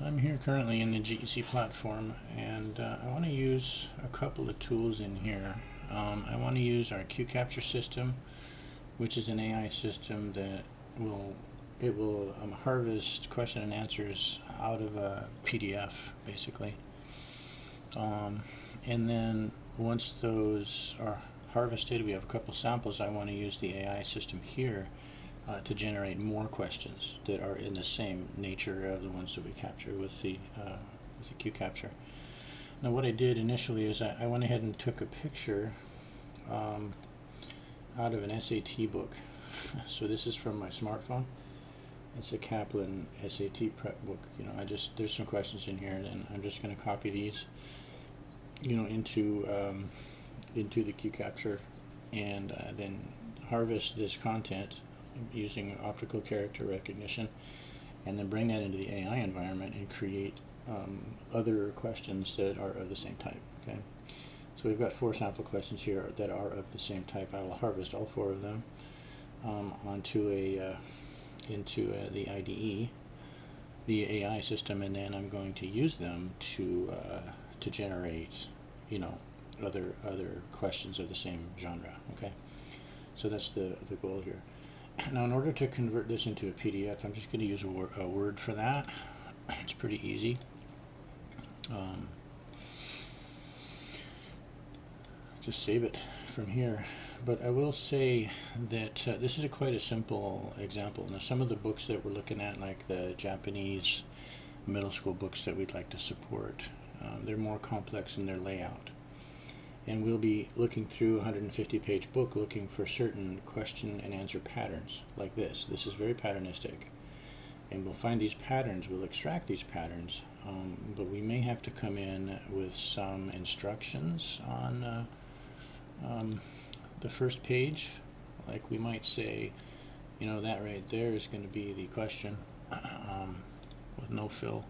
I'm here currently in the GEC platform, and I want to use a couple of tools in here. I want to use our QCapture system, which is an AI system that will harvest question and answers out of a PDF, basically. And then once those are harvested, we have a couple samples. I want to use the AI system here to generate more questions that are in the same nature of the ones that we capture with the QCapture. Now what I did initially is I went ahead and took a picture out of an SAT book. So this is from my smartphone. It's a Kaplan SAT prep book. There's some questions in here, and I'm just going to copy these, into the QCapture, and then harvest this content using optical character recognition, and then bring that into the AI environment and create other questions that are of the same type. Okay, so we've got 4 sample questions here that are of the same type. I will harvest all 4 of them onto the IDE, the AI system, and then I'm going to use them to generate, other questions of the same genre. Okay, so that's the goal here. Now, in order to convert this into a PDF, I'm just going to use a Word for that. It's pretty easy. Just save it from here. But I will say that this is quite a simple example. Now, some of the books that we're looking at, like the Japanese middle school books that we'd like to support, they're more complex in their layout. And we'll be looking through a 150-page book looking for certain question and answer patterns like this. This is very patternistic. And we'll find these patterns, we'll extract these patterns, but we may have to come in with some instructions on the first page. Like we might say, that right there is going to be the question with no fill,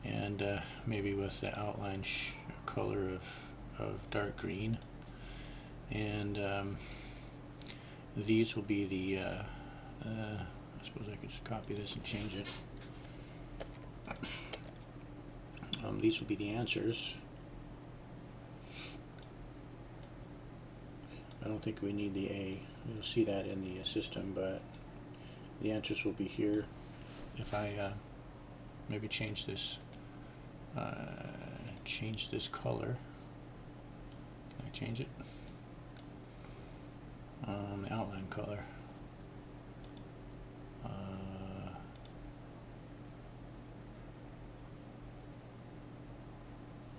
and maybe with the outline color of dark green, and these will be the I suppose I could just copy this and change it. These will be the answers. I don't think we need the A. You'll see that in the system, but the answers will be here. If I maybe change this color. Can I change it? The outline color.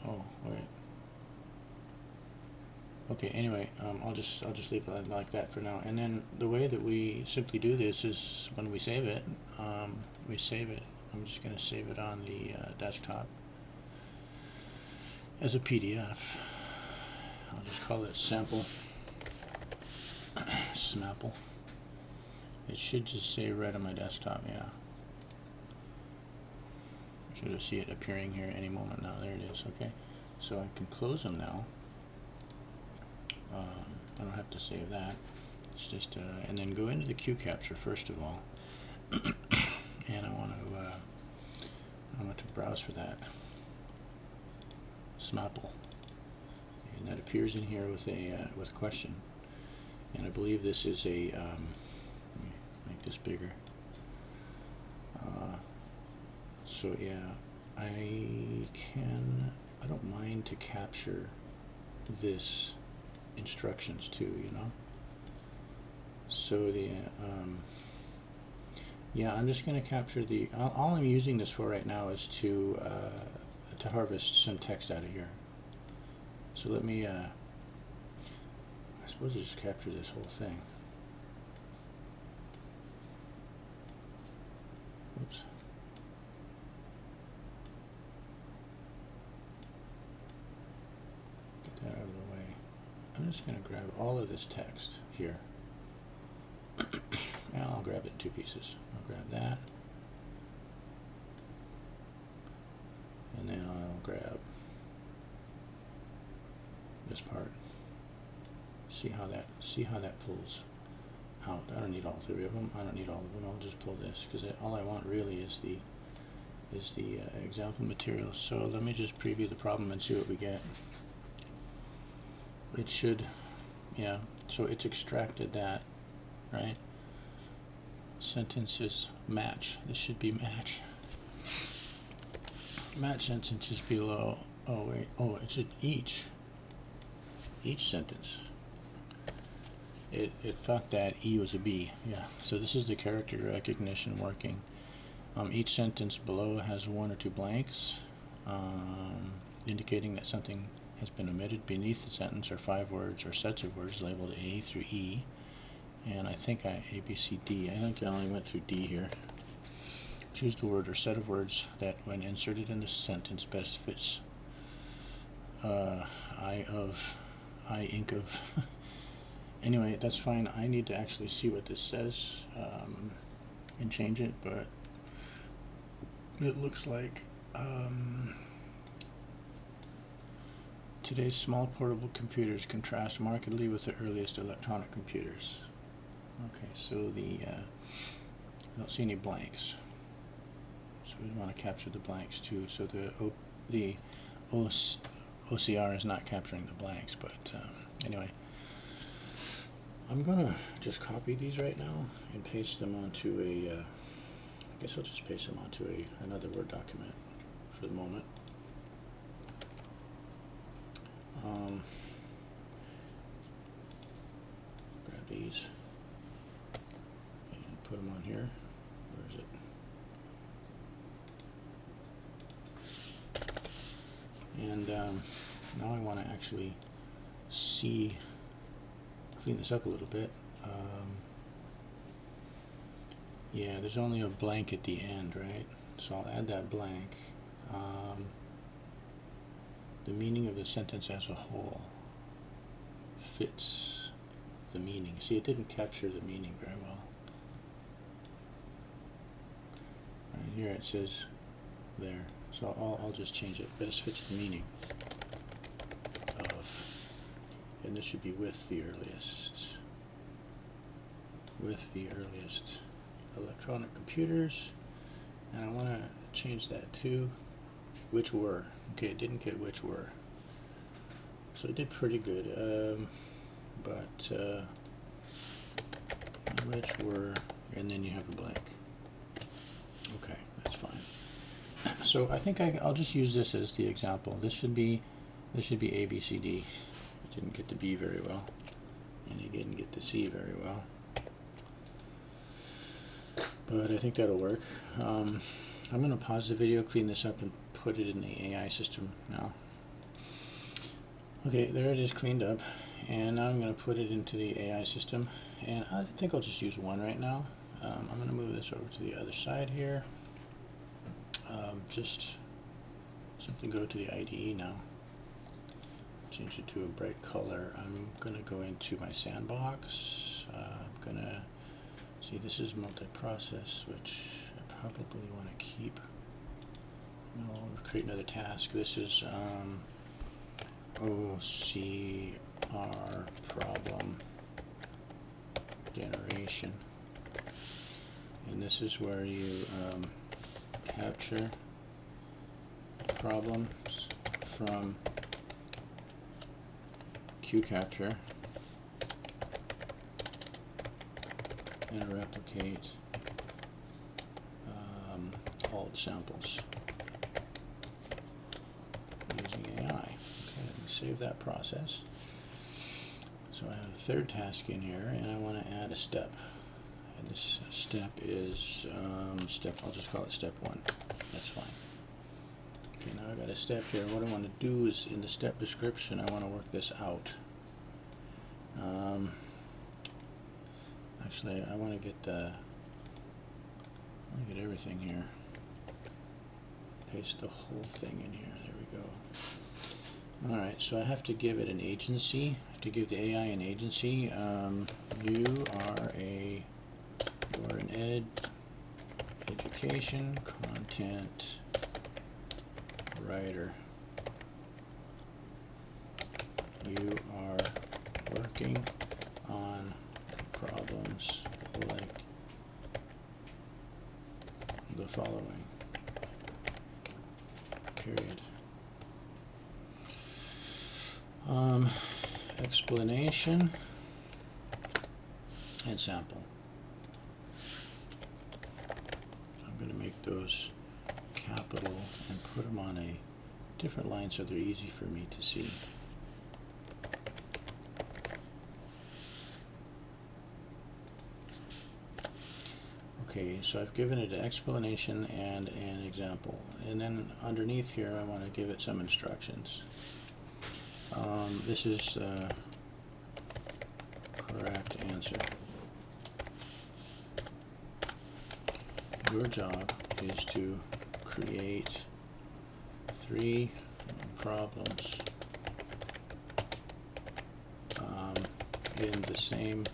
Oh, wait. Okay, anyway, I'll just leave it like that for now. And then the way that we simply do this is when we save it, we save it. I'm just going to save it on the desktop as a PDF. I'll just call it sample. Snapple. It should just say right on my desktop, yeah. Should see it appearing here any moment now. There it is. Okay, so I can close them now. I don't have to save that. It's just and then go into the QCapture first of all, and I want to browse for that Smapple, and that appears in here with a question. And I believe this is a let me make this bigger. So yeah, I don't mind to capture this instructions too, So the yeah, I'm just going to capture the. All I'm using this for right now is to harvest some text out of here. So let me. I suppose I just capture this whole thing. Oops. Get that out of the way. I'm just going to grab all of this text here. And I'll grab it in 2 pieces. I'll grab that. And then I'll grab this part. See how that pulls out. I don't need all 3 of them. I don't need all of them. I'll just pull this because all I want really is is the example material. So let me just preview the problem and see what we get. It should, yeah, so it's extracted that, right? Sentences match. This should be match. Match sentences below. Oh wait, oh, it should each sentence. It thought that E was a B. Yeah, so this is the character recognition working. Each sentence below has one or two blanks, indicating that something has been omitted. Beneath the sentence are 5 words or sets of words labeled A through E, and I think A, B, C, D. I think I only went through D here. Choose the word or set of words that, when inserted in the sentence, best fits I ink of. Anyway, that's fine. I need to actually see what this says and change it, but it looks like today's small portable computers contrast markedly with the earliest electronic computers. Okay, so I don't see any blanks, so we want to capture the blanks too. So the OCR is not capturing the blanks, but anyway, I'm gonna just copy these right now and paste them onto I guess I'll just paste them onto another Word document for the moment. Grab these and put them on here. Where is it? And now I want to actually clean this up a little bit. Yeah, there's only a blank at the end, right? So I'll add that blank. The meaning of the sentence as a whole fits the meaning. See, it didn't capture the meaning very well. Right here it says there. So I'll just change it. Best fits the meaning of. And this should be with the earliest. With the earliest electronic computers. And I want to change that to which were. Okay, it didn't get which were. So it did pretty good. But which were, and then you have a blank. Okay, that's fine. So I think I'll just use this as the example. This should be A, B, C, D. It didn't get the B very well, and it didn't get the C very well. But I think that'll work. I'm going to pause the video, clean this up, and put it in the AI system now. Okay, there it is cleaned up, and now I'm going to put it into the AI system, and I think I'll just use one right now. I'm going to move this over to the other side here. Just simply go to the IDE now. Change it to a bright color. I'm going to go into my sandbox. I'm going to see, this is multi-process, which I probably want to keep. I'll create another task. This is OCR problem generation, and this is where you capture problems from QCapture and replicate all samples using AI. Okay, let me save that process. So I have a third task in here, and I want to add a step. And this step is I'll just call it step 1. That's fine. Okay, now I've got a step here. What I want to do is, in the step description, I want to work this out. Actually, I want to get everything here. Paste the whole thing in here. There we go. Alright, so I have to give it an agency. I have to give the AI an agency. You are an education content writer. You are working on problems like the following. period. Explanation and sample. So I'm going to make those capital and put them on a different line so they're easy for me to see. Okay, so I've given it an explanation and an example, and then underneath here I want to give it some instructions. This is correct answer. Your job is to create 3 problems in the same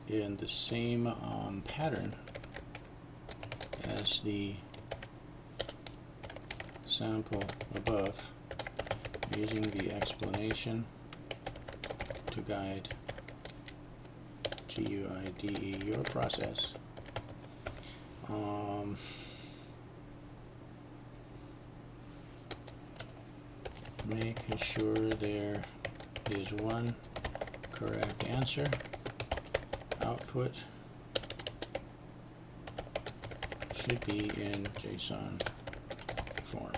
in the same pattern as the sample above, using the explanation to guide GUIDE your process. Making sure there is one correct answer. Output should be in JSON form.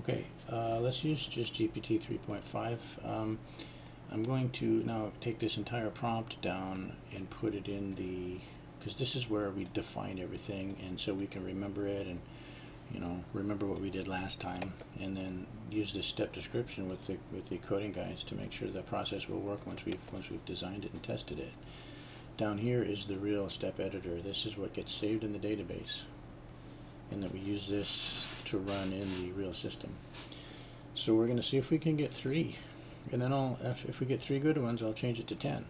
Okay, let's use just GPT 3.5. I'm going to now take this entire prompt down and put it in the, because this is where we define everything, and so we can remember it and, you know, remember what we did last time, and then use this step description with the coding guides to make sure the process will work once we've designed it and tested it. Down here is the real step editor. This is what gets saved in the database, and that we use this to run in the real system. So we're going to see if we can get 3, and then if we get 3 good ones, I'll change it to 10.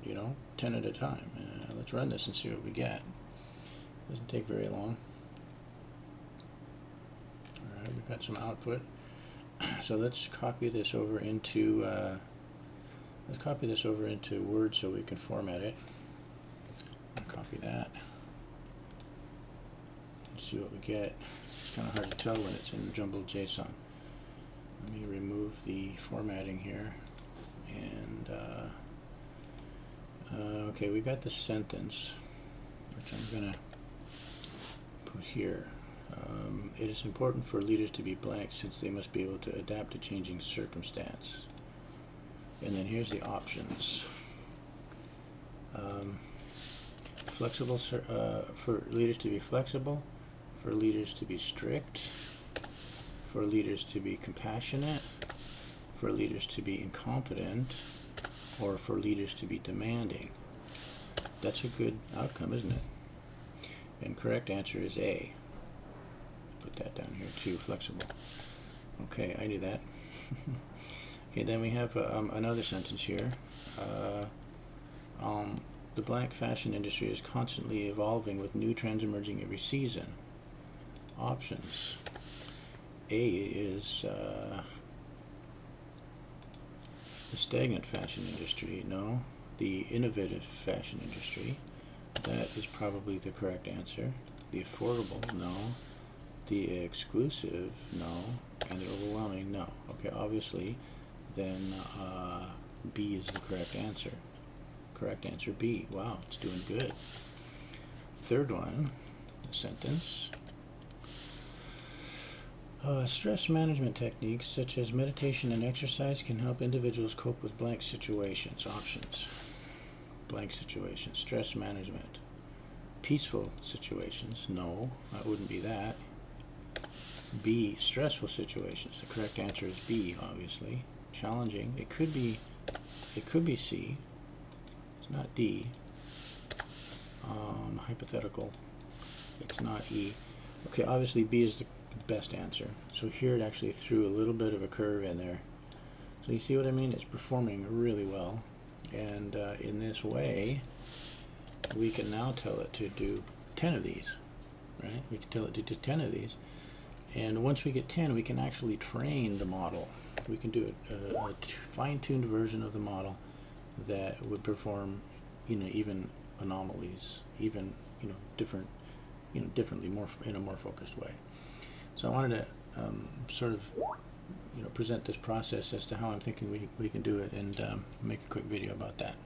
You know, 10 at a time. Let's run this and see what we get. Doesn't take very long. Alright, we've got some output. So let's copy this over into Word so we can format it. I'll copy that. Let's see what we get. It's kind of hard to tell when it's in jumbled JSON. Let me remove the formatting here, and okay, we got the sentence, which I'm going to put here. It is important for leaders to be blank since they must be able to adapt to changing circumstance. And then here's the options. Flexible, for leaders to be flexible, for leaders to be strict, for leaders to be compassionate, for leaders to be incompetent, or for leaders to be demanding. That's a good outcome, isn't it? And correct answer is A. Put that down here too, flexible. Okay, I knew that. Okay, then we have another sentence here. The blank fashion industry is constantly evolving with new trends emerging every season. Options. A is the stagnant fashion industry. No. The innovative fashion industry. That is probably the correct answer. The affordable. No. The exclusive. No. And the overwhelming. No. Okay, obviously then B is the correct answer. Correct answer B. Wow, it's doing good. Third one, a sentence. Stress management techniques such as meditation and exercise can help individuals cope with blank situations. Options. Blank situations. Stress management. Peaceful situations. No, that wouldn't be that. B. Stressful situations. The correct answer is B, obviously. Challenging. It could be C. It's not D. Hypothetical. It's not E. Okay, obviously B is the best answer. So here it actually threw a little bit of a curve in there. So you see what I mean? It's performing really well. And in this way, we can now tell it to do 10 of these, right? We can tell it to do 10 of these. And once we get 10, we can actually train the model. We can do a fine-tuned version of the model that would perform, you know, even anomalies, even different, differently, more in a more focused way. So I wanted to sort of present this process as to how I'm thinking we can do it, and make a quick video about that.